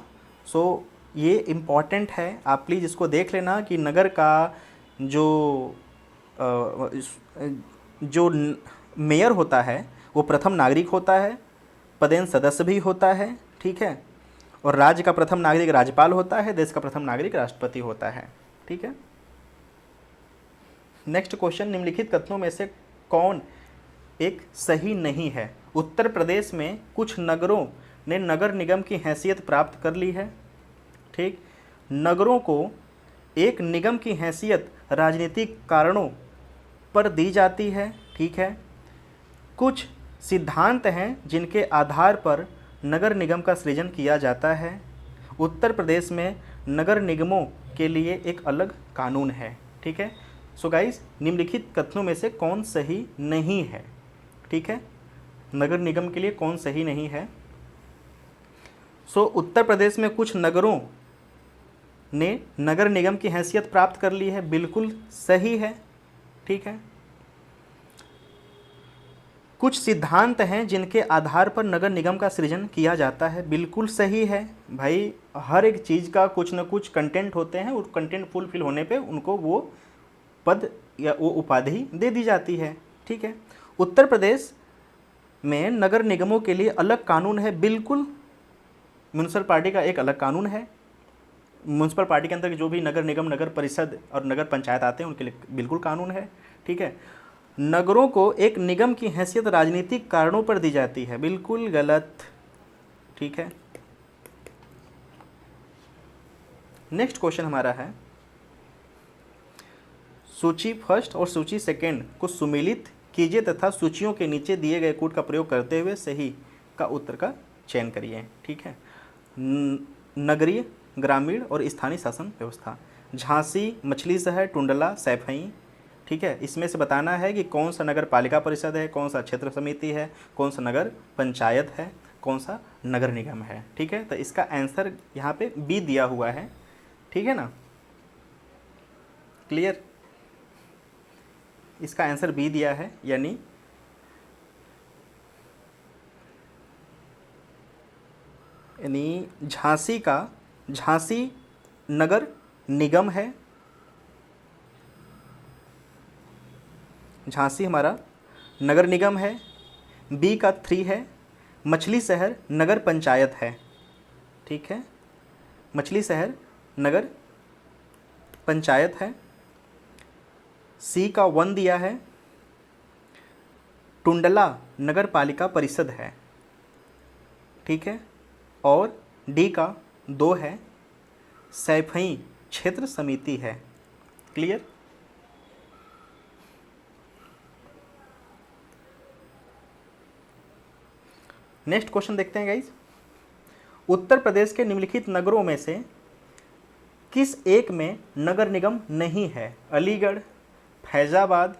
सो ये इम्पॉर्टेंट है, आप प्लीज़ इसको देख लेना कि नगर का जो मेयर होता है वो प्रथम नागरिक होता है, पदेन सदस्य भी होता है। ठीक है। और राज्य का प्रथम नागरिक राज्यपाल होता है, देश का प्रथम नागरिक राष्ट्रपति होता है। ठीक है। नेक्स्ट क्वेश्चन, निम्नलिखित कथनों में से कौन एक सही नहीं है? उत्तर प्रदेश में कुछ नगरों ने नगर निगम की हैसियत प्राप्त कर ली है। ठीक। नगरों को एक निगम की हैसियत राजनीतिक कारणों पर दी जाती है। ठीक है। कुछ सिद्धांत हैं जिनके आधार पर नगर निगम का सृजन किया जाता है। उत्तर प्रदेश में नगर निगमों के लिए एक अलग कानून है। ठीक है। सो गाइस, निम्नलिखित कथनों में से कौन सही नहीं है? ठीक है। नगर निगम के लिए कौन सही नहीं है? सो उत्तर प्रदेश में कुछ नगरों ने नगर निगम की हैसियत प्राप्त कर ली है, बिल्कुल सही है। ठीक है। कुछ सिद्धांत हैं जिनके आधार पर नगर निगम का सृजन किया जाता है, बिल्कुल सही है। भाई, हर एक चीज़ का कुछ न कुछ कंटेंट होते हैं और कंटेंट फुलफिल होने पे उनको वो पद या वो उपाधि दे दी जाती है। ठीक है। उत्तर प्रदेश में नगर निगमों के लिए अलग कानून है, बिल्कुल। म्यूनसिपल पार्टी का एक अलग कानून है। म्यूनसिपल पार्टी के अंदर जो भी नगर निगम, नगर परिषद और नगर पंचायत आते हैं उनके लिए बिल्कुल कानून है। ठीक है। नगरों को एक निगम की हैसियत राजनीतिक कारणों पर दी जाती है, बिल्कुल गलत। ठीक है। नेक्स्ट क्वेश्चन हमारा है, सूची फर्स्ट और सूची सेकंड को सुमेलित कीजिए तथा सूचियों के नीचे दिए गए कूट का प्रयोग करते हुए सही का उत्तर का चयन करिए। ठीक है। नगरीय, ग्रामीण और स्थानीय शासन व्यवस्था। झांसी, मछली शहर, टुंडला, सैफई। ठीक है। इसमें से बताना है कि कौन सा नगर पालिका परिषद है, कौन सा क्षेत्र समिति है, कौन सा नगर पंचायत है, कौन सा नगर निगम है। ठीक है। तो इसका आंसर यहाँ पे बी दिया हुआ है। ठीक है ना, क्लियर? इसका आंसर बी दिया है, यानी झांसी नगर निगम है। झांसी हमारा नगर निगम है। बी का 3 है, मछली शहर नगर पंचायत है। ठीक है, मछली शहर नगर पंचायत है। सी का 1 दिया है, टुंडला नगर पालिका परिषद है। ठीक है, और डी का 2 है, सैफई क्षेत्र समिति है। क्लियर। नेक्स्ट क्वेश्चन देखते हैं गाइज। उत्तर प्रदेश के निम्नलिखित नगरों में से किस एक में नगर निगम नहीं है? अलीगढ़, फैजाबाद,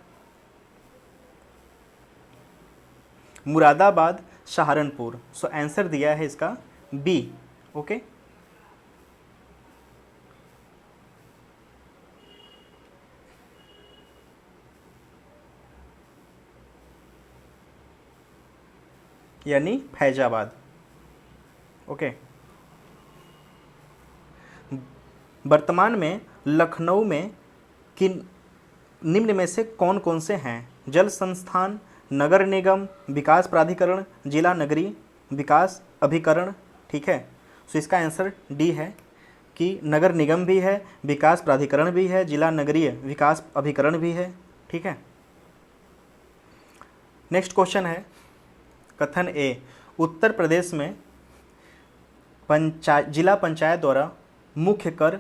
मुरादाबाद, सहारनपुर। सो आंसर दिया है इसका बी। ओके, यानी फैजाबाद। ओके, वर्तमान में लखनऊ में किन निम्न में से कौन कौन से हैं? जल संस्थान, नगर निगम, विकास प्राधिकरण, जिला नगरीय विकास अभिकरण। ठीक है, सो इसका आंसर डी है कि नगर निगम भी है, विकास प्राधिकरण भी है, जिला नगरीय विकास अभिकरण भी है। ठीक है, नेक्स्ट क्वेश्चन है कथन ए, उत्तर प्रदेश में जिला पंचायत द्वारा मुख्य कर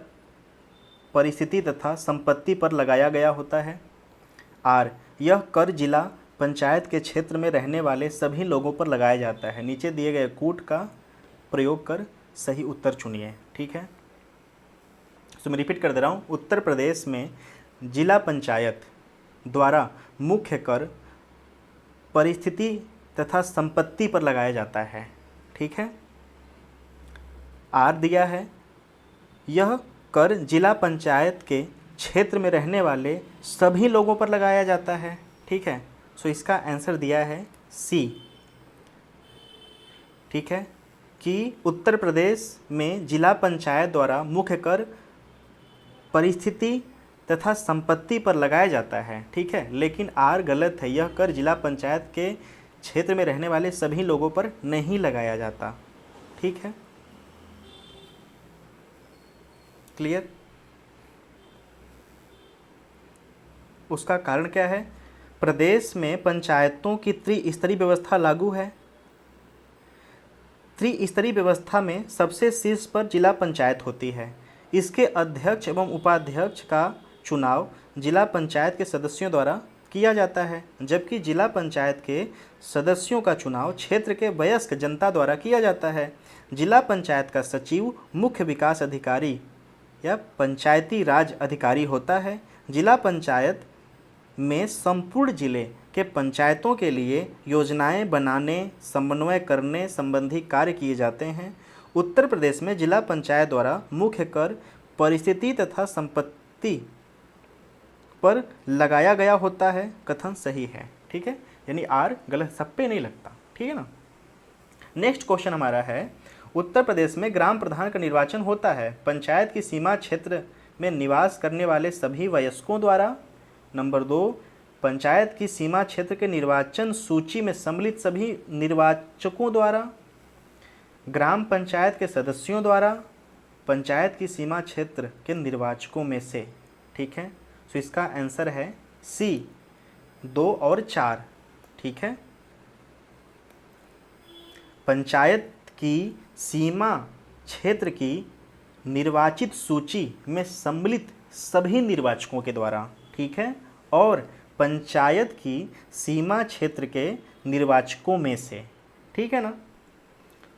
परिस्थिति तथा संपत्ति पर लगाया गया होता है। आर, यह कर जिला पंचायत के क्षेत्र में रहने वाले सभी लोगों पर लगाया जाता है। नीचे दिए गए कूट का प्रयोग कर सही उत्तर चुनिए। ठीक है, तो मैं रिपीट कर दे रहा हूँ। उत्तर प्रदेश में जिला पंचायत द्वारा मुख्य कर परिस्थिति तथा संपत्ति पर लगाया जाता है। ठीक है, आर दिया है, यह कर जिला पंचायत के क्षेत्र में रहने वाले सभी लोगों पर लगाया जाता है। ठीक है, सो इसका आंसर दिया है सी। ठीक है, कि उत्तर प्रदेश में जिला पंचायत द्वारा मुख्य कर परिस्थिति तथा संपत्ति पर लगाया जाता है। ठीक है, लेकिन आर गलत है, यह कर जिला पंचायत के क्षेत्र में रहने वाले सभी लोगों पर नहीं लगाया जाता। ठीक है, क्लियर। उसका कारण क्या है? प्रदेश में पंचायतों की त्रिस्तरीय व्यवस्था लागू है। त्रिस्तरीय व्यवस्था में सबसे शीर्ष पर जिला पंचायत होती है। इसके अध्यक्ष एवं उपाध्यक्ष का चुनाव जिला पंचायत के सदस्यों द्वारा किया जाता है, जबकि जिला पंचायत के सदस्यों का चुनाव क्षेत्र के वयस्क जनता द्वारा किया जाता है। जिला पंचायत का सचिव मुख्य विकास अधिकारी या पंचायती राज अधिकारी होता है। जिला पंचायत में संपूर्ण जिले के पंचायतों के लिए योजनाएं बनाने, समन्वय करने संबंधी कार्य किए जाते हैं। उत्तर प्रदेश में जिला पंचायत द्वारा मुख्य कर परिस्थिति तथा संपत्ति पर लगाया गया होता है। कथन सही है। ठीक है, यानी आर गलत, सब पे नहीं लगता। ठीक है ना। नेक्स्ट क्वेश्चन हमारा है, उत्तर प्रदेश में ग्राम प्रधान का निर्वाचन होता है पंचायत की सीमा क्षेत्र में निवास करने वाले सभी वयस्कों द्वारा। नंबर 2, पंचायत की सीमा क्षेत्र के निर्वाचन सूची में सम्मिलित सभी निर्वाचकों द्वारा, ग्राम पंचायत के सदस्यों द्वारा, पंचायत की सीमा क्षेत्र के निर्वाचकों में से। ठीक है, तो इसका आंसर है सी, 2 और 4। ठीक है, पंचायत की सीमा क्षेत्र की निर्वाचित सूची में सम्मिलित सभी निर्वाचकों के द्वारा। ठीक है, और पंचायत की सीमा क्षेत्र के निर्वाचकों में से। ठीक है ना।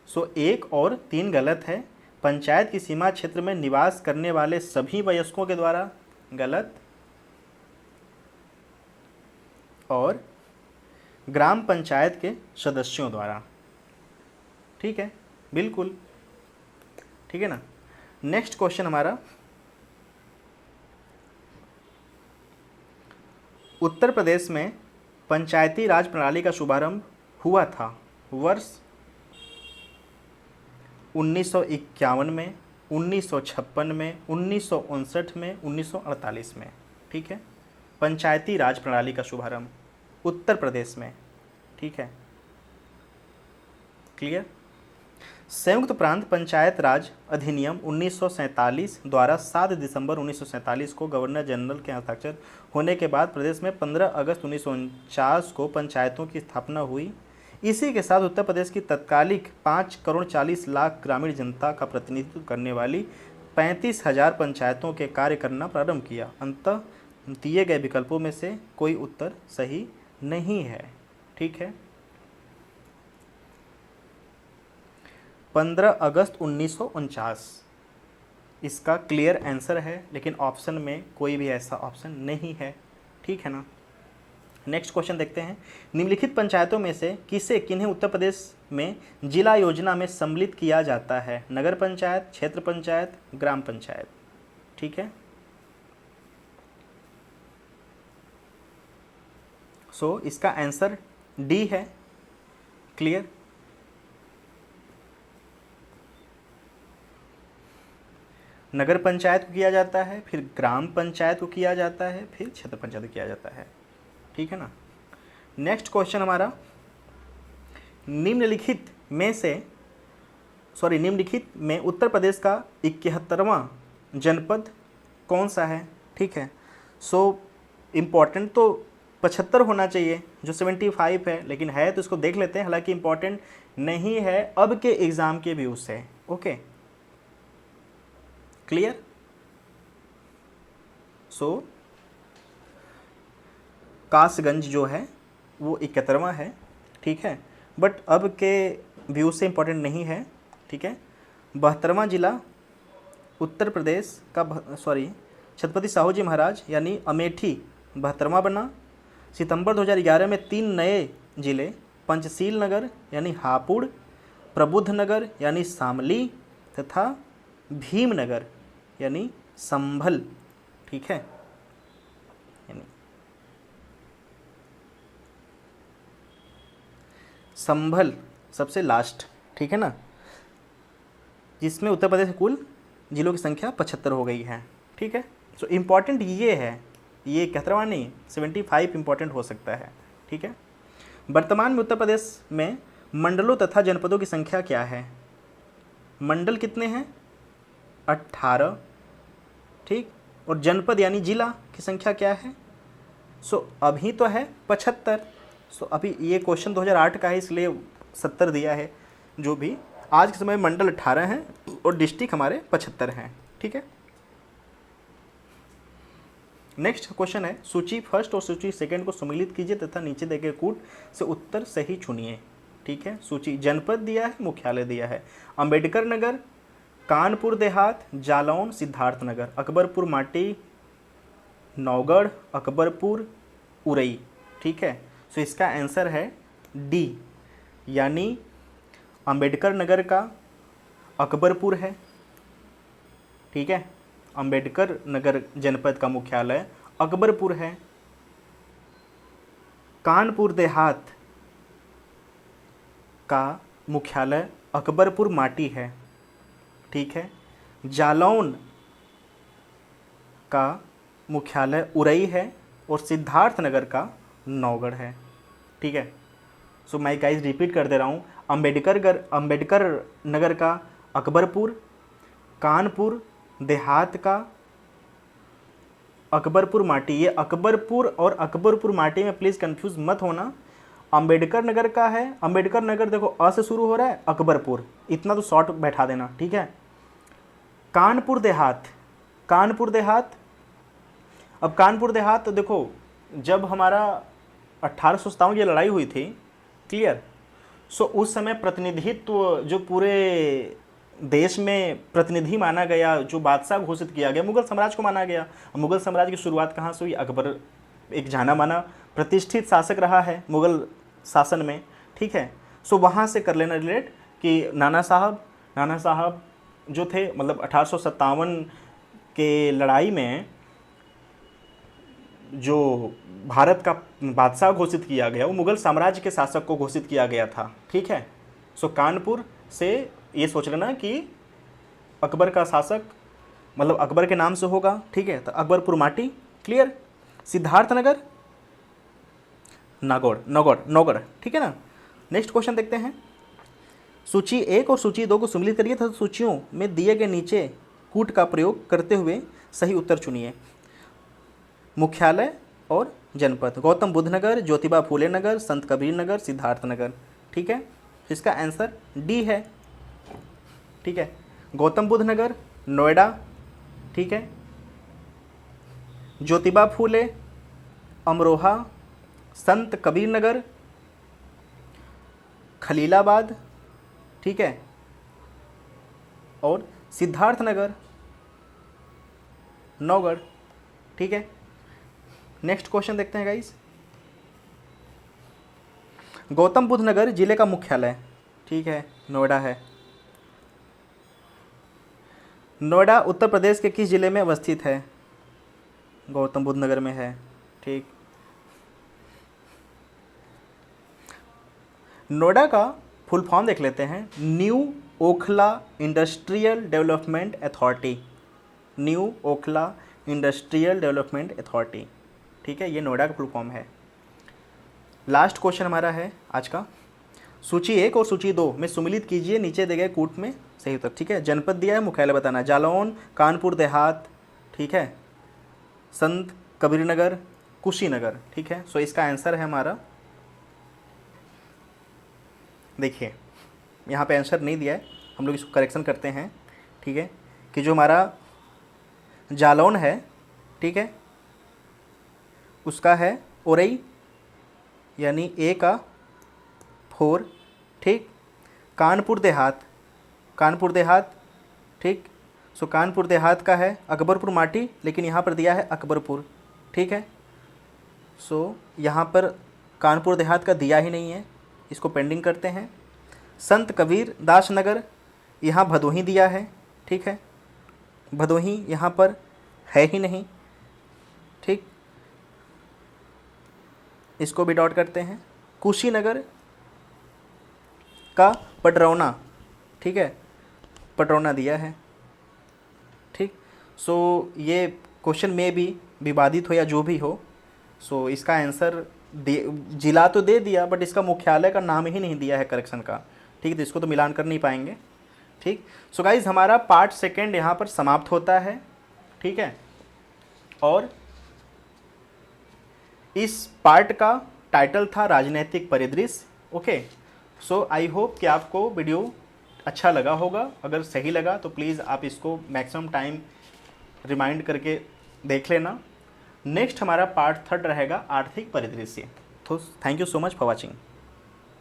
सो 1 और 3 गलत है। पंचायत की सीमा क्षेत्र में निवास करने वाले सभी वयस्कों के द्वारा गलत, और ग्राम पंचायत के सदस्यों द्वारा। ठीक है, बिल्कुल ठीक है ना। नेक्स्ट क्वेश्चन हमारा, उत्तर प्रदेश में पंचायती राज प्रणाली का शुभारंभ हुआ था वर्ष 1951 में, 1956 में, 1959 में, 1948 में। ठीक है, पंचायती राज प्रणाली का शुभारंभ? उत्तर प्रदेश में। ठीक है, क्लियर। संयुक्त प्रांत पंचायत राज अधिनियम 1947 द्वारा 7 दिसंबर 1947 को गवर्नर जनरल के हस्ताक्षर होने के बाद प्रदेश में 15 अगस्त 1949 को पंचायतों की स्थापना हुई। इसी के साथ उत्तर प्रदेश की तत्कालिक 5 करोड़ 40 लाख ग्रामीण जनता का प्रतिनिधित्व करने वाली 35,000 पंचायतों के कार्य करना प्रारंभ किया। अंततः दिए गए विकल्पों में से कोई उत्तर सही नहीं है। ठीक है, 15 अगस्त 1949 इसका क्लियर आंसर है, लेकिन ऑप्शन में कोई भी ऐसा ऑप्शन नहीं है। ठीक है ना। नेक्स्ट क्वेश्चन देखते हैं। निम्नलिखित पंचायतों में से किन्हें उत्तर प्रदेश में जिला योजना में सम्मिलित किया जाता है? नगर पंचायत, क्षेत्र पंचायत, ग्राम पंचायत। ठीक है, सो इसका आंसर डी है। क्लियर। नगर पंचायत को किया जाता है, फिर ग्राम पंचायत को किया जाता है, फिर क्षेत्र पंचायत को किया जाता है। ठीक है ना। नेक्स्ट क्वेश्चन हमारा, निम्नलिखित में उत्तर प्रदेश का 71वां जनपद कौन सा है? ठीक है, सो इम्पॉर्टेंट तो 75 होना चाहिए, जो 75 है, लेकिन है तो इसको देख लेते हैं। हालांकि इम्पॉर्टेंट नहीं है अब के एग्जाम के व्यू से। Okay, clear. सो कासगंज जो है वो 71वां है। ठीक है, बट अब के व्यू से इम्पोर्टेंट नहीं है। ठीक है, 72वां जिला उत्तर प्रदेश का छत्रपति साहू जी महाराज यानी अमेठी 72वां बना। सितंबर 2011 में 3 नए जिले पंचशील नगर यानी हापुड़, प्रबुद्ध नगर यानी शामली तथा भीमनगर यानी संभल। ठीक है, यानी संभल सबसे लास्ट। ठीक है ना, जिसमें उत्तर प्रदेश के कुल जिलों की संख्या 75 हो गई है। ठीक है, सो इम्पॉर्टेंट ये है, ये 71वां नहीं 75 इम्पॉर्टेंट हो सकता है। ठीक है, वर्तमान में उत्तर प्रदेश में मंडलों तथा जनपदों की संख्या क्या है? मंडल कितने हैं? 18। ठीक, और जनपद यानी जिला की संख्या क्या है? सो अभी तो है 75। सो अभी ये क्वेश्चन 2008 का है, इसलिए 70 दिया है। जो भी आज के समय मंडल 18 हैं और डिस्ट्रिक्ट हमारे 75 हैं। ठीक है, नेक्स्ट क्वेश्चन है, सूची फर्स्ट और सूची सेकंड को सम्मिलित कीजिए तथा नीचे दिए गए कूट से उत्तर सही चुनिए। ठीक है, सूची जनपद दिया है, मुख्यालय दिया है अंबेडकर नगर, कानपुर देहात, जालौन, सिद्धार्थ नगर, अकबरपुर माटी, नौगढ़, अकबरपुर, उरई। ठीक है, सो इसका आंसर है डी, यानी अंबेडकर नगर का अकबरपुर है। ठीक है, अंबेडकर नगर जनपद का मुख्यालय अकबरपुर है। कानपुर देहात का मुख्यालय अकबरपुर माटी है। ठीक है, जालौन का मुख्यालय उरई है और सिद्धार्थ नगर का नौगढ़ है। ठीक है, सो मैं गाइस रिपीट कर दे रहा हूँ, अंबेडकर नगर का अकबरपुर, कानपुर देहात का अकबरपुर माटी। ये अकबरपुर और अकबरपुर माटी में प्लीज़ कंफ्यूज मत होना। अंबेडकर नगर का है, अंबेडकर नगर देखो अ से शुरू हो रहा है, अकबरपुर, इतना तो शॉर्ट बैठा देना। ठीक है, कानपुर देहात, अब कानपुर देहात तो देखो जब हमारा 1857 की लड़ाई हुई थी, क्लियर, सो उस समय प्रतिनिधित्व जो पूरे देश में प्रतिनिधि माना गया, जो बादशाह घोषित किया गया, मुगल साम्राज्य को माना गया। मुगल साम्राज्य की शुरुआत कहाँ से हुई? अकबर एक जाना माना प्रतिष्ठित शासक रहा है मुगल शासन में। ठीक है, सो वहाँ से कर लेना रिलेट कि नाना साहब जो थे, मतलब 1857 के लड़ाई में जो भारत का बादशाह घोषित किया गया वो मुगल साम्राज्य के शासक को घोषित किया गया था। ठीक है, सो कानपुर से ये सोच लेना कि अकबर का शासक मतलब अकबर के नाम से होगा। ठीक है, तो अकबरपुर माटी, क्लियर। सिद्धार्थनगर, नौगढ़, ठीक है ना। नेक्स्ट क्वेश्चन देखते हैं। सूची 1 और सूची 2 को सम्मिलित करिए तथा सूचियों में दिए गए नीचे कूट का प्रयोग करते हुए सही उत्तर चुनिए। मुख्यालय और जनपद, गौतम बुद्ध नगर, ज्योतिबा फूले नगर, संत कबीर नगर, सिद्धार्थ नगर, ठीक है। इसका आंसर डी है, ठीक है। गौतम बुद्ध नगर, नोएडा, ठीक है। ज्योतिबा फूले, अमरोहा, संत कबीर नगर, खलीलाबाद, ठीक है, और सिद्धार्थ नगर, नौगढ़, ठीक है। नेक्स्ट क्वेश्चन देखते हैं गाइस। गौतम बुद्ध नगर जिले का मुख्यालय, ठीक है, नोएडा है। नोएडा उत्तर प्रदेश के किस जिले में अवस्थित है? गौतम बुद्ध नगर में है, ठीक। नोएडा का फुल फॉर्म देख लेते हैं। New Okhla industrial development authority, new Okhla industrial development authority, ठीक है, ये नोएडा का फुल फॉर्म है। लास्ट क्वेश्चन हमारा है आज का। सूची 1 और सूची 2 में सम्मिलित कीजिए नीचे दिए गए कूट में सही उत्तर, ठीक है। जनपद दिया है, मुख्यालय बताना है। जालौन, कानपुर देहात, ठीक है, संत कबीर नगर, कुशीनगर, ठीक है। सो इसका आंसर है हमारा, देखिए यहाँ पे आंसर नहीं दिया है, हम लोग इसको करेक्शन करते हैं, ठीक है, कि जो हमारा जालौन है, ठीक है, उसका है ओरई, यानी ए का 4, ठीक। कानपुर देहात, ठीक। सो कानपुर देहात का है अकबरपुर माटी, लेकिन यहाँ पर दिया है अकबरपुर, ठीक है। सो यहाँ पर कानपुर देहात का दिया ही नहीं है, इसको पेंडिंग करते हैं। संत कबीर दास नगर, यहाँ भदोही दिया है, ठीक है, भदोही यहाँ पर है ही नहीं, ठीक, इसको भी डॉट करते हैं। कुशीनगर का पटरौना, ठीक है, पटरौना दिया है, ठीक। सो ये क्वेश्चन में भी विवादित हो या जो भी हो, सो इसका आंसर जिला तो दे दिया, बट इसका मुख्यालय का नाम ही नहीं दिया है करेक्शन का, ठीक है, तो इसको तो मिलान कर नहीं पाएंगे, ठीक। सो गाइज हमारा पार्ट 2 यहाँ पर समाप्त होता है, ठीक है। और इस पार्ट का टाइटल था राजनीतिक परिदृश्य, ओके। सो आई होप कि आपको वीडियो अच्छा लगा होगा। अगर सही लगा तो प्लीज़ आप इसको मैक्सिमम टाइम रिमाइंड करके देख लेना। नेक्स्ट हमारा पार्ट 3 रहेगा आर्थिक परिदृश्य। तो thank you so much for watching.